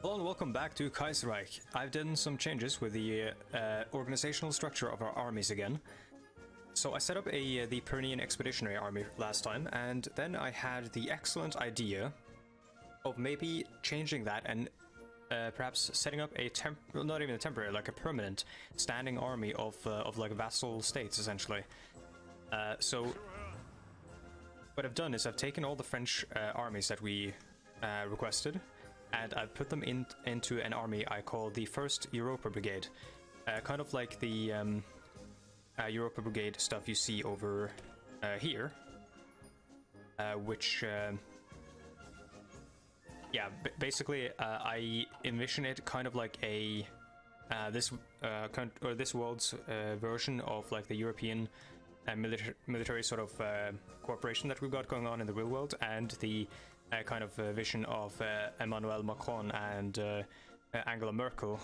Hello and welcome back to Kaiserreich. I've done some changes with the organizational structure of our armies again. So I set up the Pyrenean Expeditionary Army last time, and then I had the excellent idea of maybe changing that and perhaps setting up a not even a temporary, like a permanent standing army of like vassal states, essentially. So what I've done is I've taken all the French armies that we requested, and I've put them into an army I call the 1st Europa Brigade. Kind of like the Europa Brigade stuff you see over here. Which, yeah, basically I envision it kind of like a this world's version of like the European military sort of cooperation that we've got going on in the real world, and the kind of vision of Emmanuel Macron and Angela Merkel,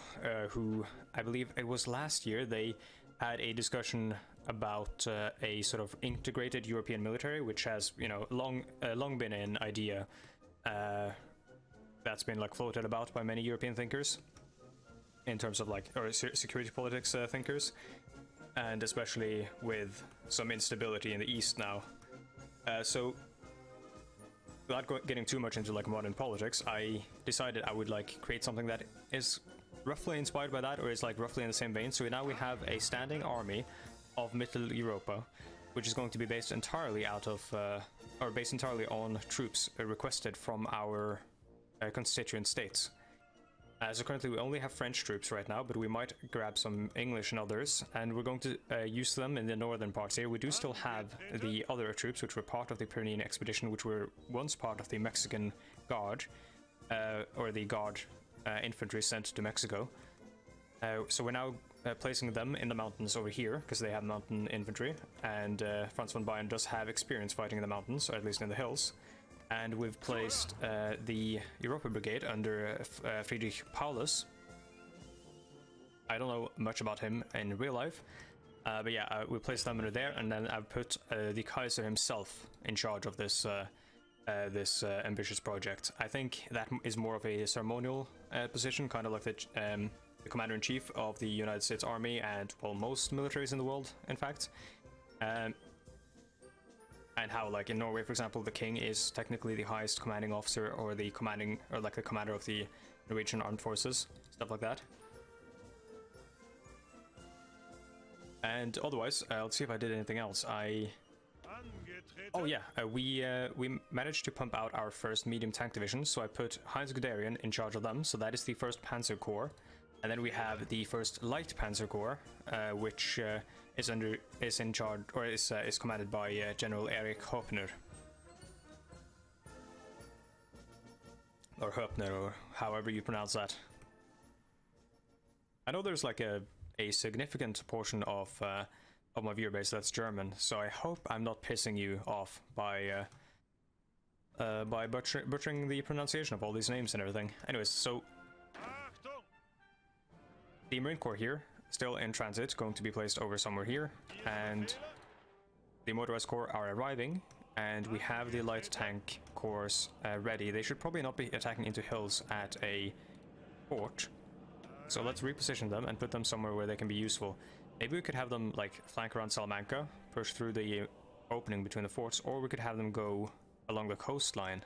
who I believe it was last year they had a discussion about a sort of integrated European military, which has, you know, long been an idea that's been like floated about by many European thinkers in terms of like security politics thinkers, and especially with some instability in the East now. So without getting too much into like modern politics, I decided I would like create something that is roughly inspired by that, or is like roughly in the same vein. So now we have a standing army of Mittel Europa, which is going to be based entirely out of or based entirely on troops requested from our constituent states. So currently we only have French troops right now, but we might grab some English and others, and we're going to use them in the northern parts here. We do still have the other troops, which were part of the Pyrenean expedition, which were once part of the Mexican Guard, or the Guard infantry sent to Mexico. So we're now placing them in the mountains over here, because they have mountain infantry, and Franz von Bayern does have experience fighting in the mountains, or at least in the hills. And we've placed the Europa Brigade under Friedrich Paulus. I don't know much about him in real life, but yeah, we placed them under there, and then I've put the Kaiser himself in charge of this this ambitious project. I think that is more of a ceremonial position, kind of like the commander-in-chief of the United States Army, and well, most militaries in the world, in fact. And how, like in Norway, for example, the king is technically the highest commanding officer, or the commanding, or like the commander of the Norwegian armed forces, stuff like that. And otherwise, let's see if I did anything else. Oh yeah, we managed to pump out our first medium tank division, so I put Heinz Guderian in charge of them. So that is the 1st Panzer Corps, and then we have the 1st Light Panzer Corps, which is in charge, or is commanded by General Erich Höpner, or Höpner, or however you pronounce that. I know there's like a significant portion of my viewer base that's German, so I hope I'm not pissing you off by butchering the pronunciation of all these names and everything. Anyways, so the Marine Corps here, still in transit, going to be placed over somewhere here, and the Motorized Corps are arriving, and we have the Light Tank Corps ready. They should probably not be attacking into hills at a fort, so let's reposition them and put them somewhere where they can be useful. Maybe we could have them like flank around Salamanca, push through the opening between the forts, or we could have them go along the coastline.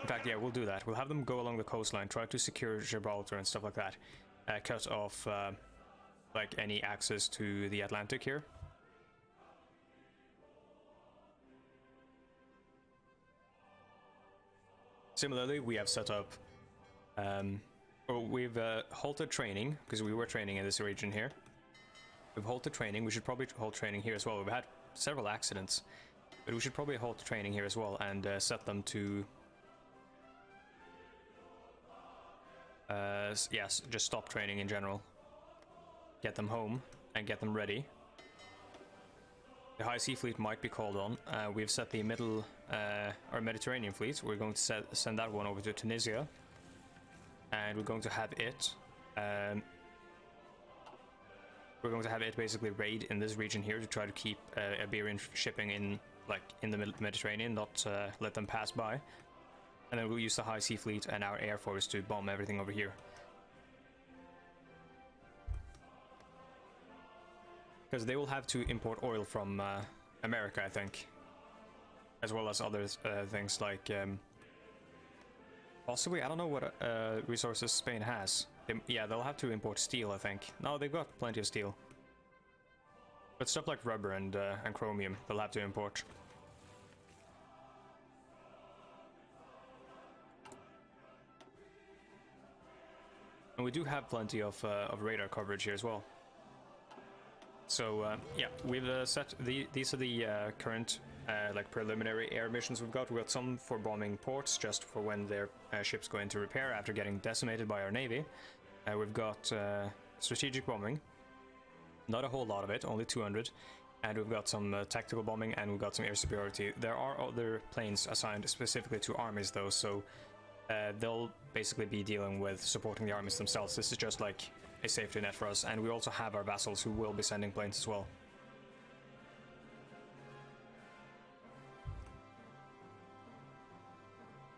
In fact, yeah, we'll do that. We'll have them go along the coastline, try to secure Gibraltar and stuff like that. Cut off like any access to the Atlantic here. Similarly, we have set up we've halted training, because we were training in this region here. We've halted training. We should probably halt training here as well. We've had several accidents, but we should probably halt training here as well, and set them to yes, just stop training in general. Get them home and get them ready. The High Sea Fleet might be called on. We've set the middle or Mediterranean Fleet. We're going to send that one over to Tunisia, and we're going to have it basically raid in this region here to try to keep Iberian shipping in the Mediterranean, not let them pass by. And then we'll use the High Sea Fleet and our Air Force to bomb everything over here. Because they will have to import oil from America, I think. As well as other things like... possibly, I don't know what resources Spain has. Yeah, they'll have to import steel, I think. No, they've got plenty of steel. But stuff like rubber and chromium, they'll have to import. And we do have plenty of radar coverage here as well. So yeah, we've set these are the current like preliminary air missions we've got. We've got some for bombing ports, just for when their ships go into repair after getting decimated by our navy. We've got strategic bombing, not a whole lot of it, only 200. And we've got some tactical bombing, and we've got some air superiority. There are other planes assigned specifically to armies though, so they'll basically be dealing with supporting the armies themselves. This is just like a safety net for us, and we also have our vassals who will be sending planes as well.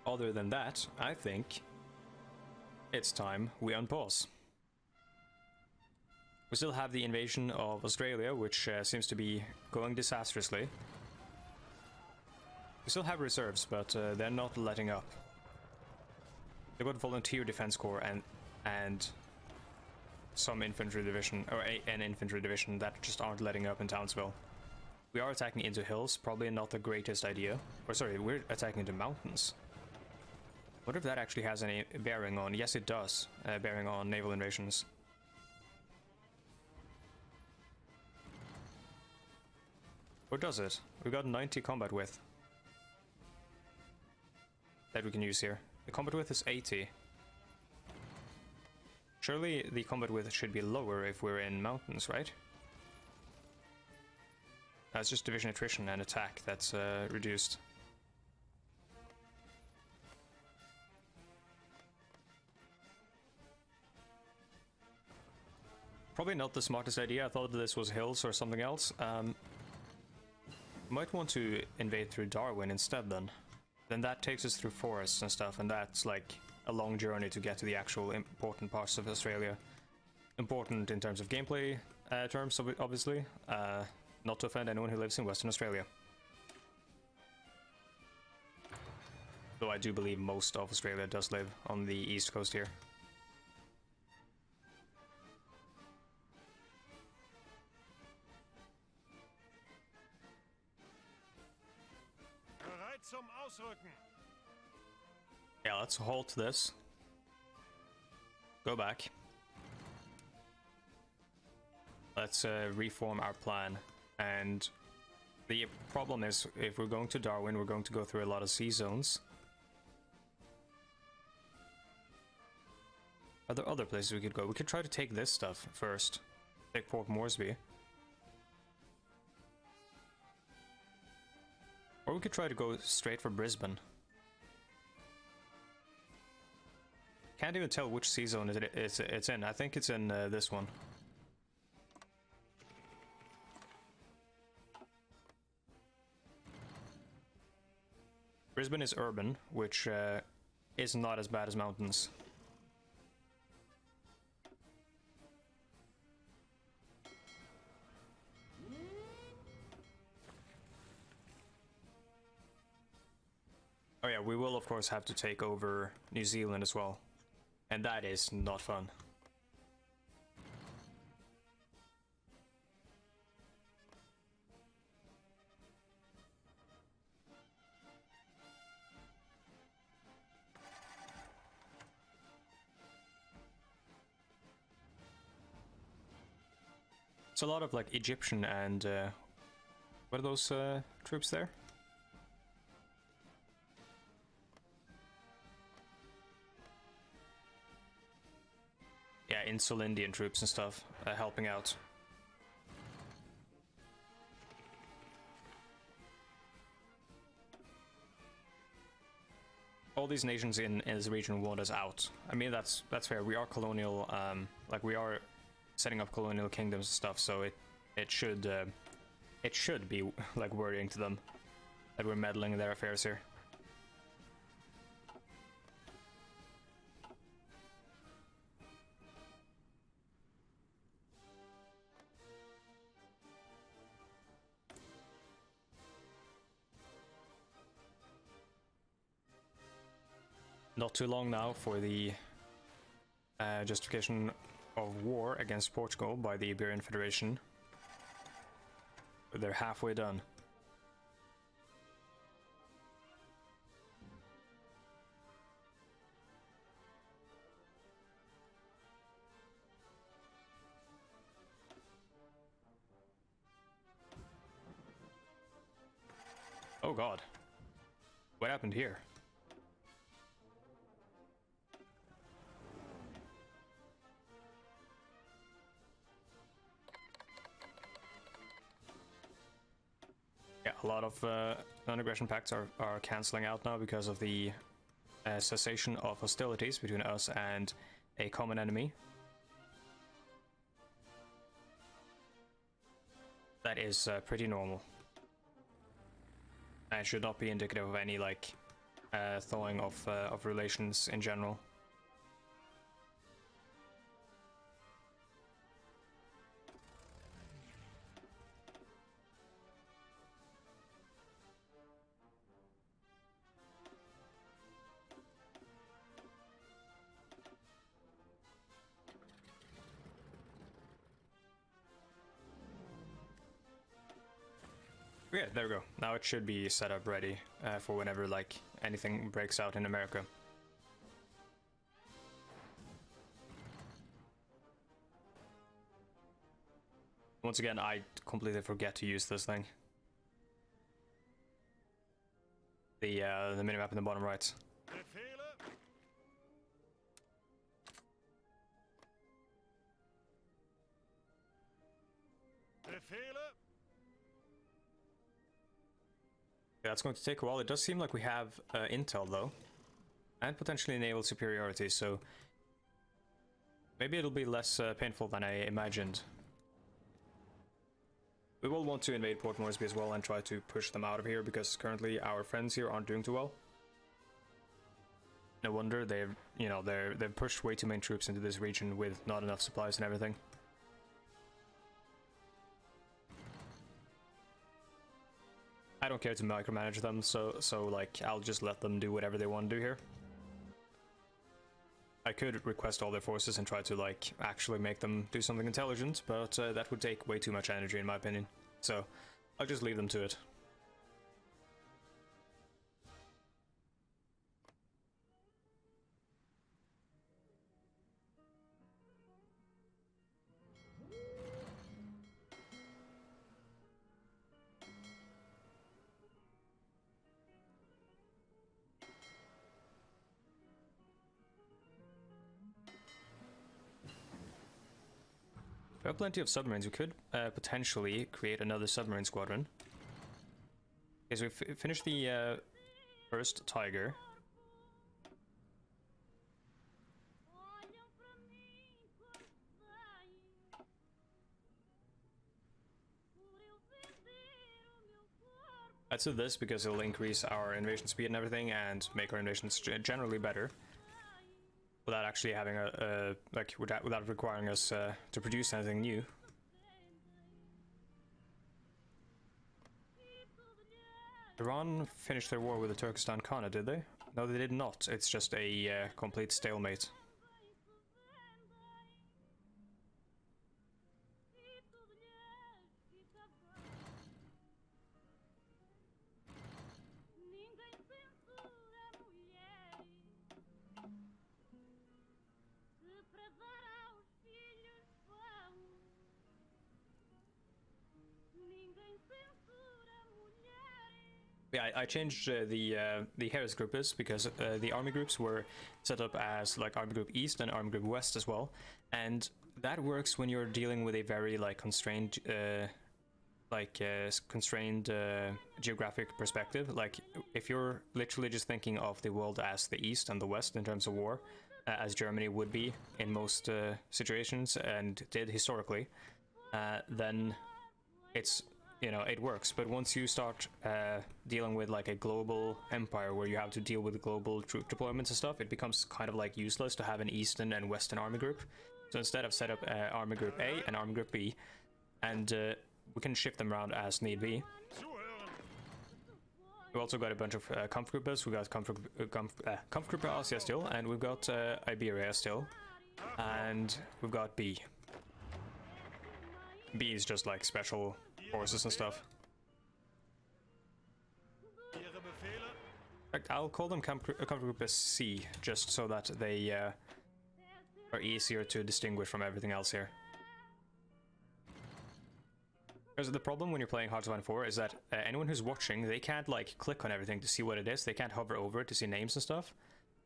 Other than that, I think it's time we unpause. We still have the invasion of Australia, which seems to be going disastrously. We still have reserves, but they're not letting up. They've got Volunteer Defense Corps and some infantry division, or an infantry division that just aren't letting up in Townsville. We are attacking into hills, probably not the greatest idea. Or sorry, we're attacking into mountains. Wonder if that actually has any bearing on... Yes, it does, bearing on naval invasions. Or does it? We've got 90 combat width that we can use here. The combat width is 80. Surely the combat width should be lower if we're in mountains, right? That's just division attrition and attack that's reduced. Probably not the smartest idea. I thought this was hills or something else. Might want to invade through Darwin instead then. Then that takes us through forests and stuff, and that's like a long journey to get to the actual important parts of Australia. Important in terms of gameplay terms, obviously. Not to offend anyone who lives in Western Australia. Though I do believe most of Australia does live on the east coast here. Yeah, let's halt this. Go back. Let's reform our plan. And the problem is, if we're going to Darwin, we're going to go through a lot of sea zones. Are there other places we could go? We could try to take this stuff first. Take Port Moresby. Or we could try to go straight for Brisbane. Can't even tell which sea zone it's in. I think it's in this one. Brisbane is urban, which is not as bad as mountains. Oh yeah, we will of course have to take over New Zealand as well. And that is not fun. It's a lot of like Egyptian and what are those troops there? Yeah, Insul Indian troops and stuff helping out. All these nations in this region want us out. I mean, that's fair. We are colonial, like we are setting up colonial kingdoms and stuff, so it should be like worrying to them that we're meddling in their affairs here. not too long now for the justification of war against Portugal by the Iberian Federation. They're halfway done. Oh god. What happened here? Yeah, a lot of non-aggression pacts are cancelling out now because of the cessation of hostilities between us and a common enemy. That is pretty normal. And should not be indicative of any, like, thawing of relations in general. Yeah, there we go. Now it should be set up ready for whenever, like, anything breaks out in America. Once again, I completely forget to use this thing. The minimap in the bottom right. Yeah, that's going to take a while. It does seem like we have intel though, and potentially naval superiority, so maybe it'll be less painful than I imagined. We will want to invade Port Moresby as well and try to push them out of here, because currently our friends here aren't doing too well. No wonder they've, you know, they've pushed way too many troops into this region with not enough supplies and everything. I don't care to micromanage them, so like, I'll just let them do whatever they want to do here. I could request all their forces and try to, like, actually make them do something intelligent, but that would take way too much energy in my opinion. So I'll just leave them to it. We have plenty of submarines. We could potentially create another submarine squadron. Okay, so we finished the first Tiger. Let's do this because it'll increase our invasion speed and everything and make our invasions generally better. Without actually having without requiring us to produce anything new. Iran finished their war with the Turkestan Khanate, did they? No, they did not. It's just a complete stalemate. Yeah, I changed the Heeresgruppes because the army groups were set up as like Army Group East and Army Group West as well, and that works when you're dealing with a very like constrained geographic perspective. Like if you're literally just thinking of the world as the East and the West in terms of war, as Germany would be in most situations and did historically, then it's, you know, it works. But once you start dealing with like a global empire where you have to deal with global troop deployments and stuff, it becomes kind of like useless to have an Eastern and Western army group. So instead I've set up Army Group A and Army Group B, and we can shift them around as need be. We also got a bunch of Kampfgruppes. We got Kampfgruppe Asia still, and we've got Iberia still, and we've got B. B is just like special forces and stuff. In fact, I'll call them Kampfgruppe C, just so that they are easier to distinguish from everything else here. Because the problem when you're playing Hearts of Iron 4 is that anyone who's watching, they can't like click on everything to see what it is. They can't hover over it to see names and stuff,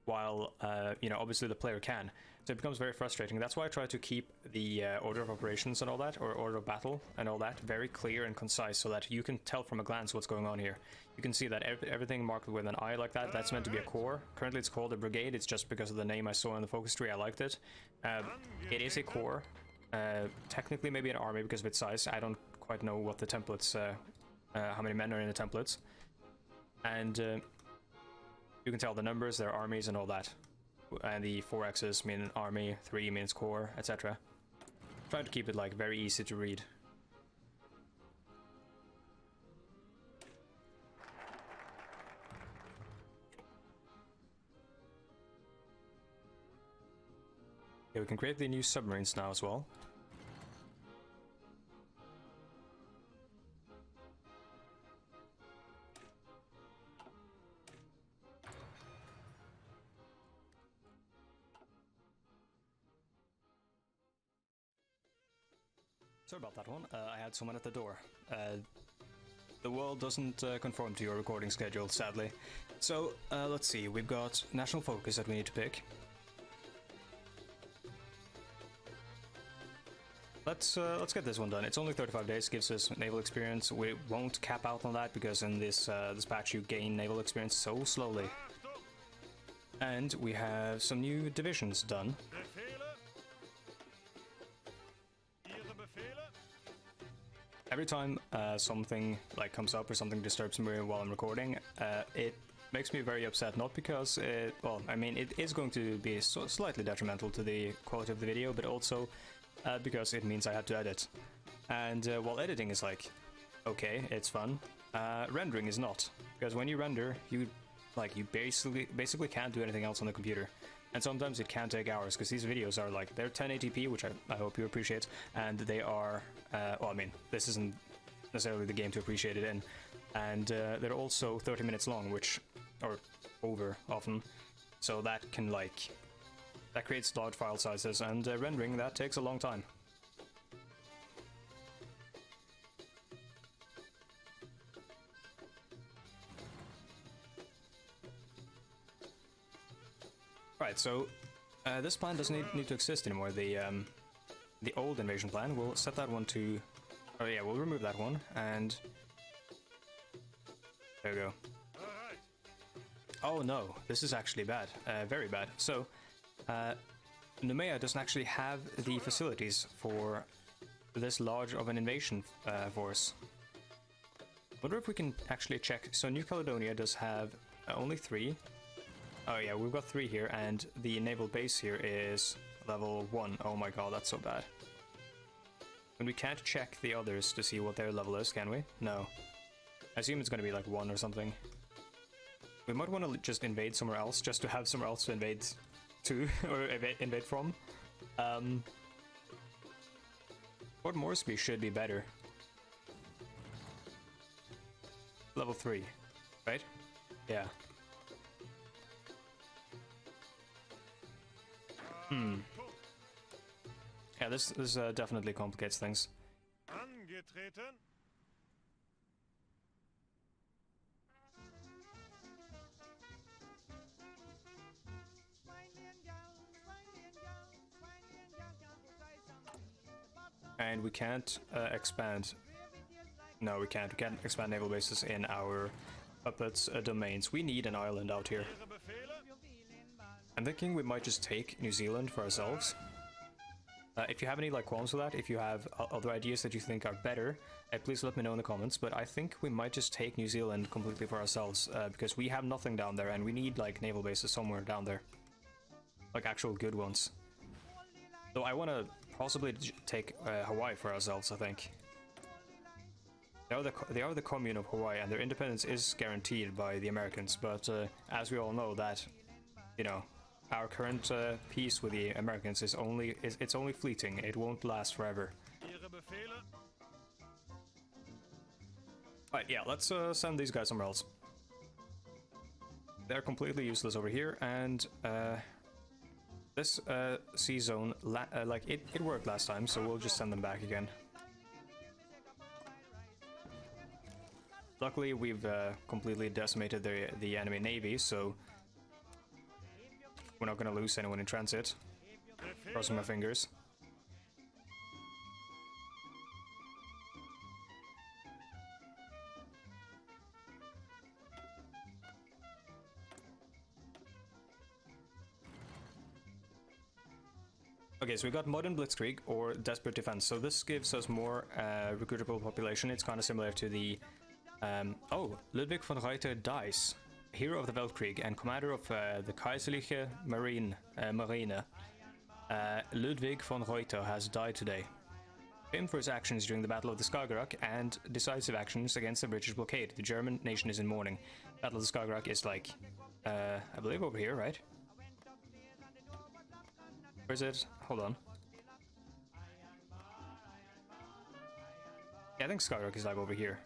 while you know, obviously the player can. So it becomes very frustrating. That's why I try to keep the order of operations and all that, or order of battle and all that, very clear and concise, so that you can tell from a glance what's going on here. You can see that everything marked with an I like that, that's meant to be a corps. Currently it's called a brigade. It's just because of the name I saw in the focus tree. I liked it. It is a corps. Technically maybe an army because of its size. I don't quite know what the templates, how many men are in the templates. And you can tell the numbers, their armies and all that. And the 4 X's mean army, 3 means corps, etc. Try to keep it like very easy to read. Okay, we can create the new submarines now as well. Sorry about that one, I had someone at the door. The world doesn't conform to your recording schedule, sadly. So, let's see, we've got national focus that we need to pick. Let's get this one done. It's only 35 days, gives us naval experience. We won't cap out on that because in this this patch you gain naval experience so slowly. And we have some new divisions done. Every time something like comes up or something disturbs me while I'm recording, it makes me very upset. Not because it, well, I mean, it is going to be slightly detrimental to the quality of the video, but also because it means I have to edit. And while editing is like, okay, it's fun, rendering is not. Because when you render, you basically can't do anything else on the computer. And sometimes it can take hours, because these videos are like, they're 1080p, which I hope you appreciate, and they are, well, I mean, this isn't necessarily the game to appreciate it in, and they're also 30 minutes long, which, or over often, so that can like, that creates large file sizes, and rendering, that takes a long time. Right, so this plan doesn't need to exist anymore. The old invasion plan, we'll set that one to... Oh yeah, we'll remove that one, and... There we go. Oh no, this is actually bad. Very bad. So, Numea doesn't actually have the facilities for this large of an invasion force. Wonder if we can actually check. So New Caledonia does have only 3. Oh yeah, we've got 3 here, and the naval base here is level 1. Oh my god, that's so bad. And we can't check the others to see what their level is, can we? No. I assume it's gonna be like 1 or something. We might want to just invade somewhere else, just to have somewhere else to invade to, or invade from. Fort Moresby should be better. Level 3, right? Yeah. Yeah, this definitely complicates things. Angetreten. And we can't expand. No, we can't. We can't expand naval bases in our puppets' domains. We need an island out here. I'm thinking we might just take New Zealand for ourselves. If you have any like qualms with that, if you have other ideas that you think are better, please let me know in the comments. But I think we might just take New Zealand completely for ourselves, because we have nothing down there, and we need like naval bases somewhere down there, like actual good ones. So I want to possibly take Hawaii for ourselves, I think. They are the commune of Hawaii, and their independence is guaranteed by the Americans. But as we all know, that you know, our current peace with the Americans is it's only fleeting. It won't last forever. Ihre Befehle? Right, yeah, let's send these guys somewhere else. They're completely useless over here, and this sea zone, like it worked last time, so we'll just send them back again. Luckily, we've completely decimated the enemy navy, so we're not going to lose anyone in transit. Crossing my fingers. Okay, so we got Modern Blitzkrieg or Desperate Defense. So this gives us more recruitable population. It's kind of similar to the... oh, Ludwig von Reuter dies. Hero of the Weltkrieg and commander of the Kaiserliche Marine. Ludwig von Reuter has died today. Famed for his actions during the Battle of the Skagerrak and decisive actions against the British blockade. The German nation is in mourning. Battle of the Skagerrak is like, I believe over here, right? Where is it? Hold on. Yeah, I think Skagerrak is like over here.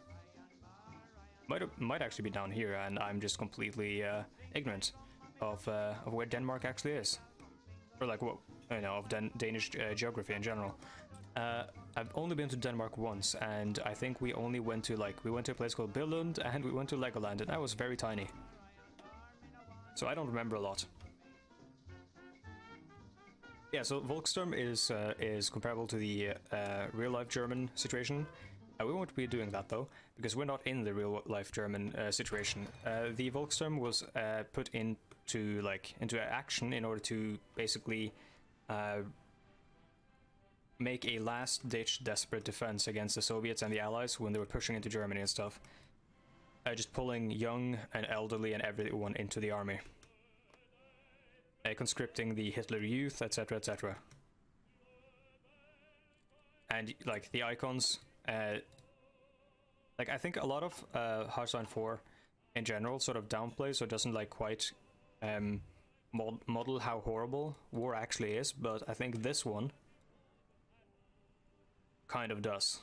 Might actually be down here, and I'm just completely ignorant of where Denmark actually is, or like what you know of Danish geography in general. I've only been to Denmark once, and I think we only went to a place called Billund, and we went to Legoland, and that was very tiny. So I don't remember a lot. Yeah, so Volksturm is comparable to the real-life German situation. We won't be doing that though, because we're not in the real-life German situation. The Volksturm was put into action in order to basically make a last-ditch desperate defense against the Soviets and the Allies when they were pushing into Germany and stuff. Just pulling young and elderly and everyone into the army. Conscripting the Hitler Youth, etc., etc. And like the icons, like I think a lot of Hearthstone 4 in general sort of downplays or doesn't like quite model how horrible war actually is, but I think this one kind of does.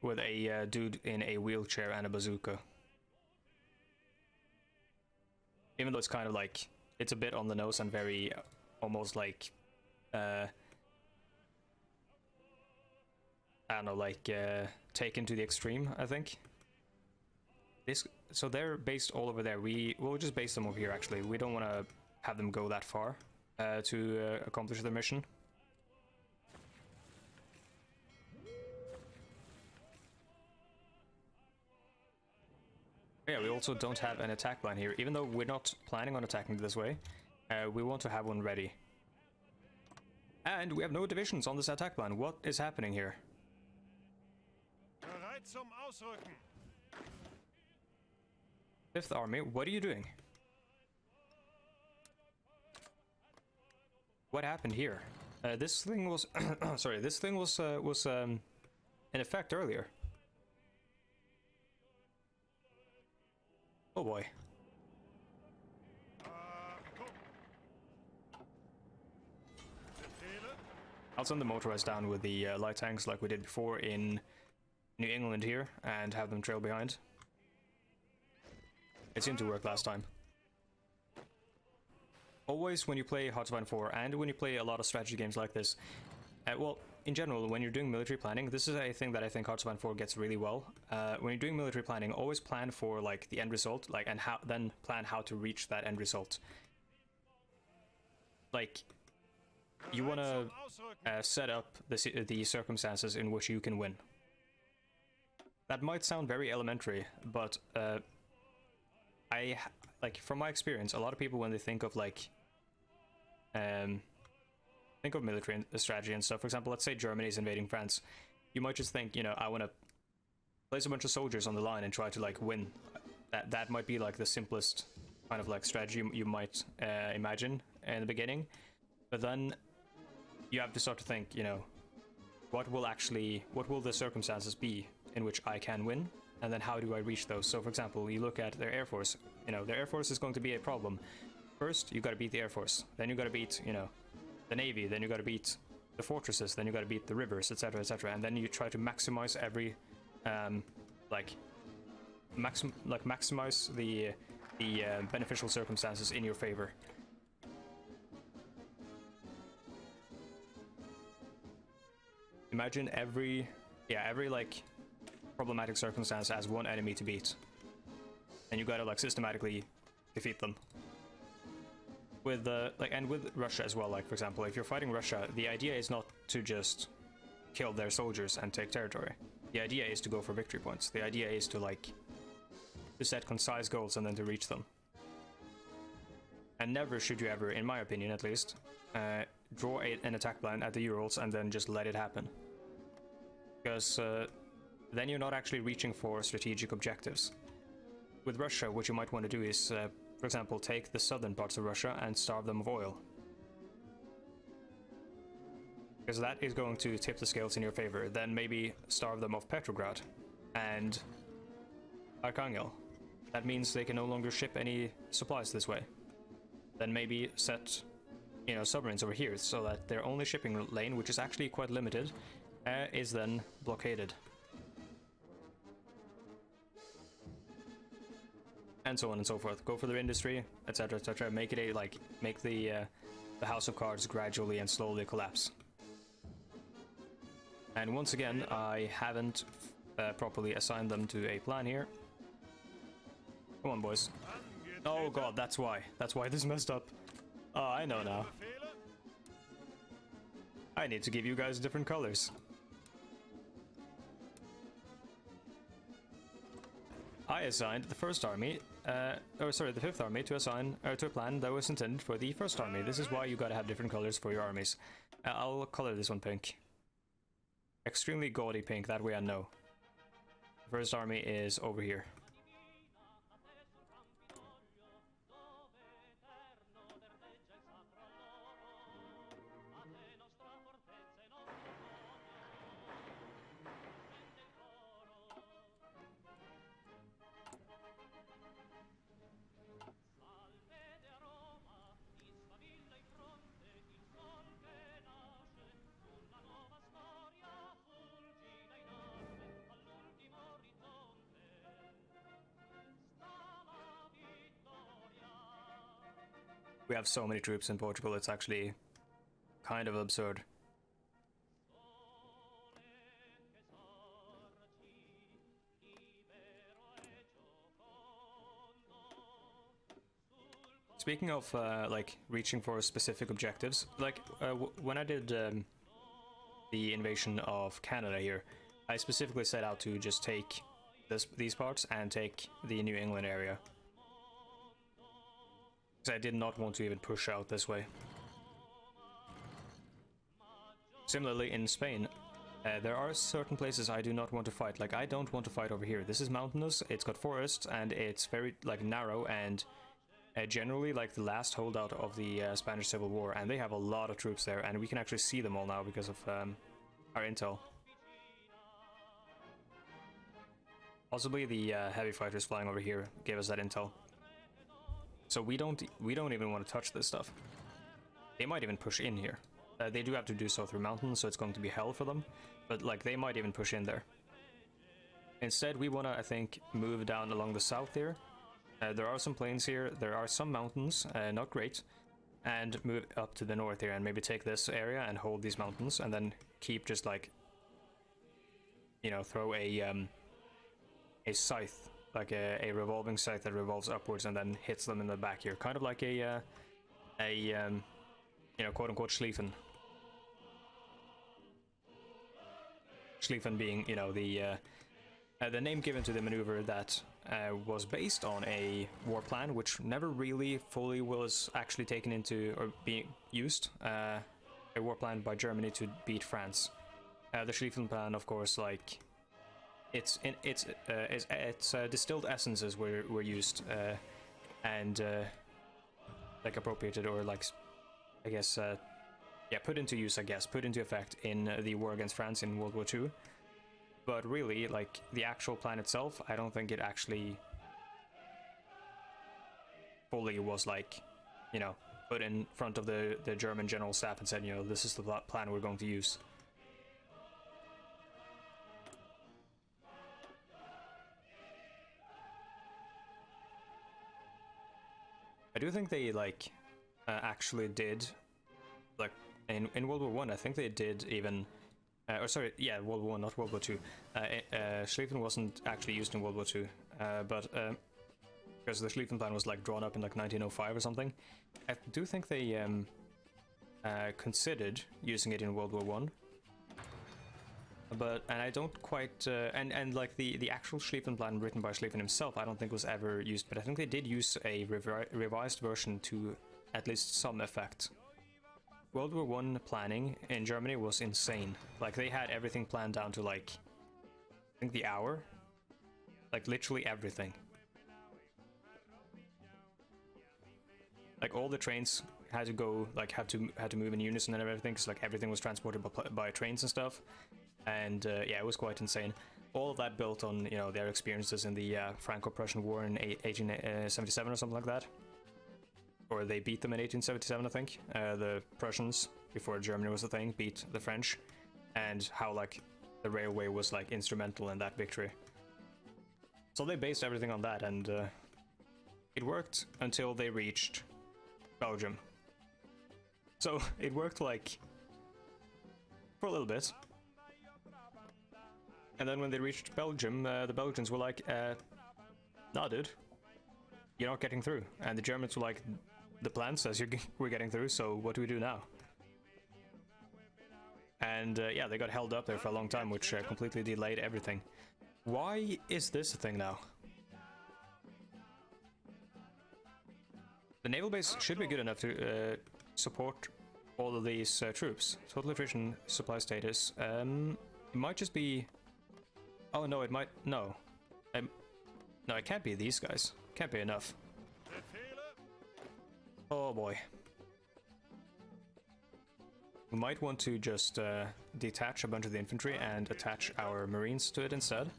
With a dude in a wheelchair and a bazooka. Even though it's kind of like, it's a bit on the nose and very almost like, I don't know, like taken to the extreme, I think. So they're based all over there. We'll just base them over here actually. We don't want to have them go that far to accomplish their mission. Yeah, we also don't have an attack line here. Even though we're not planning on attacking this way, we want to have one ready. And we have no divisions on this attack line. What is happening here? Bereit zum Ausrücken. 5th Army, what are you doing? What happened here? This thing was... sorry, this thing was in effect earlier. Oh boy. I'll send the motorized down with the light tanks like we did before in New England here and have them trail behind. It seemed to work last time. Always when you play Hearthstone 4 and when you play a lot of strategy games like this, well, in general, when you're doing military planning, this is a thing that I think Hearthstone 4 gets really well. When you're doing military planning, always plan for like the end result, like, and then plan how to reach that end result. Like, you want to set up the circumstances in which you can win. That might sound very elementary, but like from my experience, a lot of people when they think of like think of military strategy and stuff. For example, let's say Germany is invading France. You might just think, you know, I want to place a bunch of soldiers on the line and try to like win. That might be like the simplest kind of like strategy you might imagine in the beginning. But then you have to start to think, you know, what will the circumstances be in which I can win, and then how do I reach those? So for example, you look at their air force, you know, their air force is going to be a problem. First, you gotta beat the air force, then you gotta beat, you know, the navy, then you gotta beat the fortresses, then you gotta beat the rivers, etc, etc, and then you try to maximize every, maximize the beneficial circumstances in your favor. Imagine every like problematic circumstance as one enemy to beat, and you gotta like systematically defeat them. With and with Russia as well, like for example, if you're fighting Russia, the idea is not to just kill their soldiers and take territory. The idea is to go for victory points. The idea is to to set concise goals and then to reach them. And never should you ever, in my opinion at least, draw an attack plan at the Urals and then just let it happen. Because then you're not actually reaching for strategic objectives. With Russia, what you might want to do is, for example, take the southern parts of Russia and starve them of oil. Because that is going to tip the scales in your favor. Then maybe starve them of Petrograd and Archangel. That means they can no longer ship any supplies this way. Then maybe set, you know, submarines over here so that their only shipping lane, which is actually quite limited, is then blockaded. And so on and so forth. Go for their industry, etc, etc. Make it make the house of cards gradually and slowly collapse. And once again, I haven't properly assigned them to a plan here. Come on, boys. Oh god, that's why. That's why this messed up. Oh, I know now. I need to give you guys different colors. I assigned the first army, the 5th army to assign to a plan that was intended for the 1st army. This is why you gotta have different colors for your armies. I'll color this one pink. Extremely gaudy pink, that way I know. The 1st army is over here. We have so many troops in Portugal, it's actually kind of absurd. Speaking of reaching for specific objectives, when I did the invasion of Canada here, I specifically set out to just take these parts and take the New England area. I did not want to even push out this way. Similarly, in Spain, there are certain places I do not want to fight. Like, I don't want to fight over here. This is mountainous, it's got forests, and it's very, narrow, and generally, the last holdout of the Spanish Civil War, and they have a lot of troops there, and we can actually see them all now because of our intel. Possibly the heavy fighters flying over here gave us that intel. So we don't even want to touch this stuff. They might even push in here. They do have to do so through mountains, so it's going to be hell for them. But they might even push in there. Instead, we want to, I think, move down along the south here. There are some plains here. There are some mountains, not great. And move up to the north here and maybe take this area and hold these mountains, and then keep just throw a scythe. A revolving scythe that revolves upwards and then hits them in the back here. Kind of like a quote-unquote Schlieffen. Schlieffen being, the name given to the maneuver that was based on a war plan, which never really fully was actually taken into or being used. A war plan by Germany to beat France. The Schlieffen plan, of course, its distilled essences were used and appropriated, or yeah, put into use, I guess, put into effect in the war against France in World War II. But really, like, the actual plan itself, I don't think it actually fully was, like, you know, put in front of the German general staff and said, you know, this is the plan we're going to use. I do think they, like, actually did, like, in World War One, I think they did even, or sorry, yeah, World War One, not World War Two. Schlieffen wasn't actually used in World War Two, but because the Schlieffen plan was, like, drawn up in, like, 1905 or something. I do think they considered using it in World War One. And I don't quite, and like the actual Schlieffen plan written by Schlieffen himself, I don't think was ever used, but I think they did use a revised version to at least some effect. World War I planning in Germany was insane. Like, they had everything planned down to, like, I think the hour. Like, literally everything. Like, all the trains had to go, like, had to move in unison and everything, because, like, everything was transported by trains and stuff. And yeah, it was quite insane. All of that built on, you know, their experiences in the Franco-Prussian War in 1877 or something like that. Or they beat them in 1877, I think. The Prussians, before Germany was a thing, beat the French. And how, like, the railway was, like, instrumental in that victory. So they based everything on that, and it worked until they reached Belgium. So it worked, like, for a little bit. And then when they reached Belgium, the Belgians were like, nah, dude, you're not getting through. And the Germans were like, the plan says we're getting through, so what do we do now? And yeah, they got held up there for a long time, which completely delayed everything. Why is this a thing now? The naval base should be good enough to support all of these troops. Total attrition, supply status. It might just be... Oh no, it might... No. No, it can't be these guys. Can't be enough. Oh boy. We might want to just detach a bunch of the infantry and attach our marines to it instead.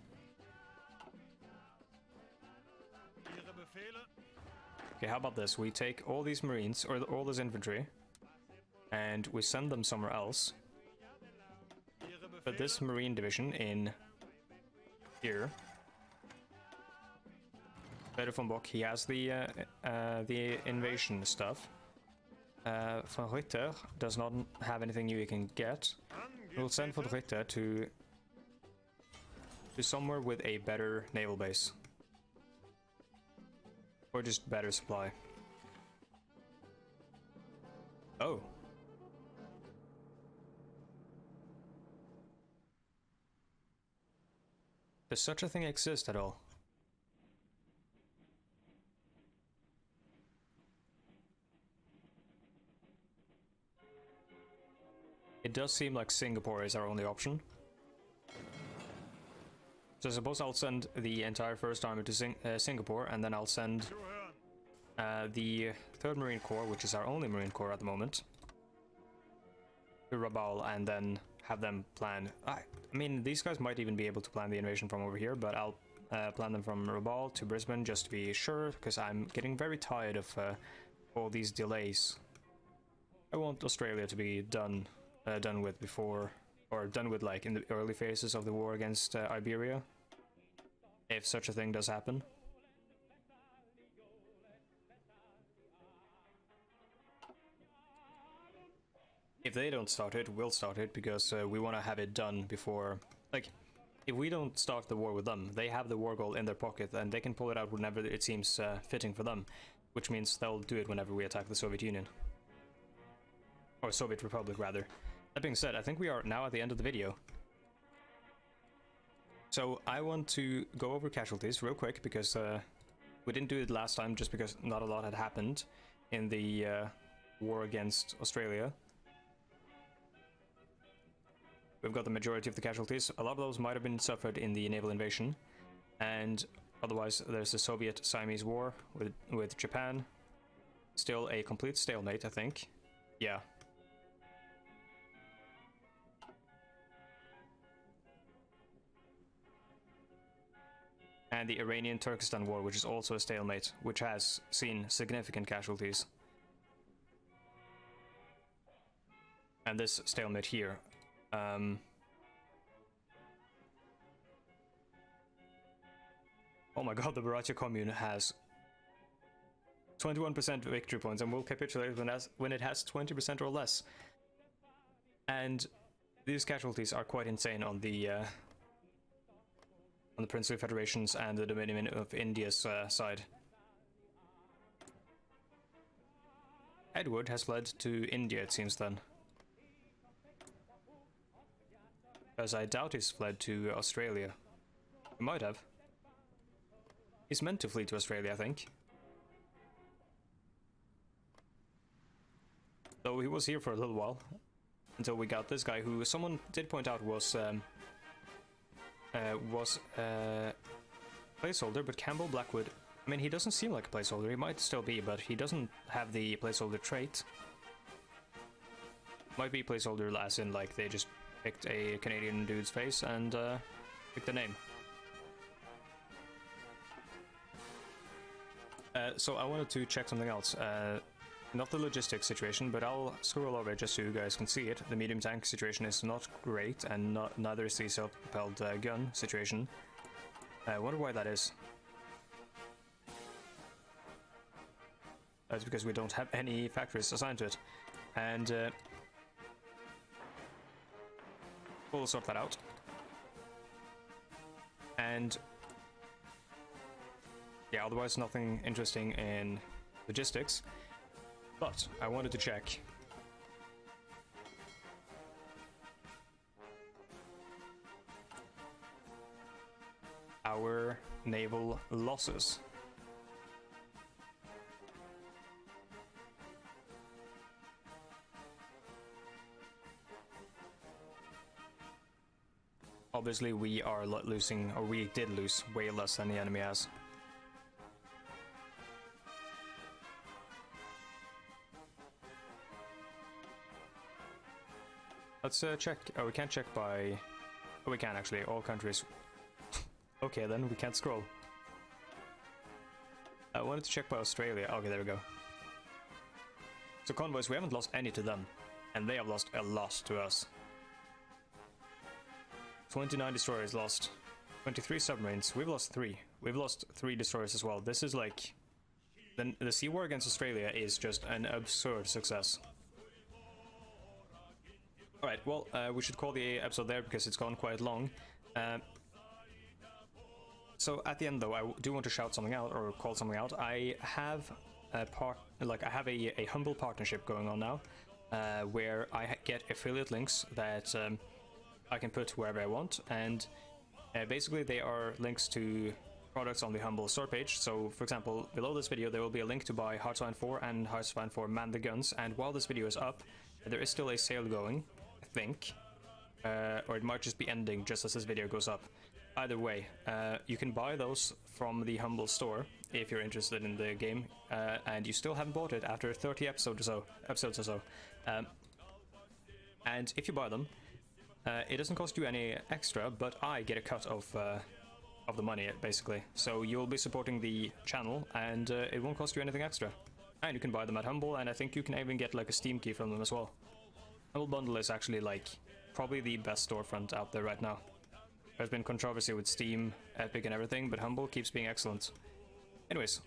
Okay, how about this? We take all these marines, or all this infantry, and we send them somewhere else. Put this marine division in here. Peter von Bock, he has the invasion stuff. Von Ritter does not have anything new he can get. We'll send von Ritter to somewhere with a better naval base. Or just better supply. Oh. Does such a thing exist at all? It does seem like Singapore is our only option. So I suppose I'll send the entire First Army to Singapore, and then I'll send the 3rd Marine Corps, which is our only Marine Corps at the moment, to Rabaul, and then have them plan. I mean, these guys might even be able to plan the invasion from over here, but I'll plan them from Rabaul to Brisbane just to be sure, because I'm getting very tired of all these delays. I want Australia to be done with before, or done with, like, in the early phases of the war against Iberia, if such a thing does happen. If they don't start it, we'll start it, because we want to have it done before, like, if we don't start the war with them, they have the war goal in their pocket, and they can pull it out whenever it seems fitting for them, which means they'll do it whenever we attack the Soviet Union. Or Soviet Republic, rather. That being said, I think we are now at the end of the video. So I want to go over casualties real quick, because we didn't do it last time just because not a lot had happened in the war against Australia. We've got the majority of the casualties. A lot of those might have been suffered in the naval invasion, and otherwise there's the Soviet-Siamese War with Japan. Still a complete stalemate, I think. Yeah. and the Iranian-Turkestan War, which is also a stalemate, which has seen significant casualties. And this stalemate here. Oh my god, the Baratia commune has 21% victory points and will capitulate when it has 20% or less. And these casualties are quite insane on the Princely Federations and the Dominion of India's side. Edward has fled to India, it seems then. Because I doubt he's fled to Australia. He might have. He's meant to flee to Australia, I think. Though he was here for a little while. Until we got this guy who someone did point out was placeholder, but Campbell Blackwood, I mean, he doesn't seem like a placeholder. He might still be, but he doesn't have the placeholder trait. Might be placeholder as in, like, they just picked a Canadian dude's face and picked the name. So I wanted to check something else. Not the logistics situation, but I'll scroll over it just so you guys can see it. The medium tank situation is not great, and neither is the self-propelled gun situation. I wonder why that is. That's because we don't have any factories assigned to it. And we'll sort that out. And yeah, otherwise nothing interesting in logistics. But I wanted to check our naval losses. Obviously we are losing, or we did lose way less than the enemy has. Let's check. Oh, we can't check by... Oh, we can actually. All countries. Okay, then we can't scroll. I wanted to check by Australia. Okay, there we go. So convoys, we haven't lost any to them. And they have lost a lot to us. 29 destroyers lost. 23 submarines. We've lost 3. We've lost 3 destroyers as well. This is like... The sea war against Australia is just an absurd success. Alright, well, we should call the episode there because it's gone quite long. So at the end, though, I do want to shout something out, or call something out. I have a humble partnership going on now, where I get affiliate links that I can put wherever I want, and basically they are links to products on the Humble store page. So, for example, below this video there will be a link to buy Heartsfire 4 and Heartsfire 4 Man the Guns, and while this video is up, there is still a sale going, I think, or it might just be ending just as this video goes up. Either way, you can buy those from the Humble store if you're interested in the game, and you still haven't bought it after 30 episodes or so. And if you buy them, it doesn't cost you any extra, but I get a cut of the money, basically. So you'll be supporting the channel, and it won't cost you anything extra. And you can buy them at Humble, and I think you can even get like a Steam key from them as well. Humble Bundle is actually like probably the best storefront out there right now. There's been controversy with Steam, Epic and everything, but Humble keeps being excellent. Anyways,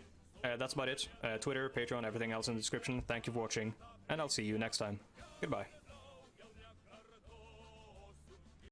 that's about it. Twitter, Patreon, everything else in the description. Thank you for watching, and I'll see you next time. Goodbye.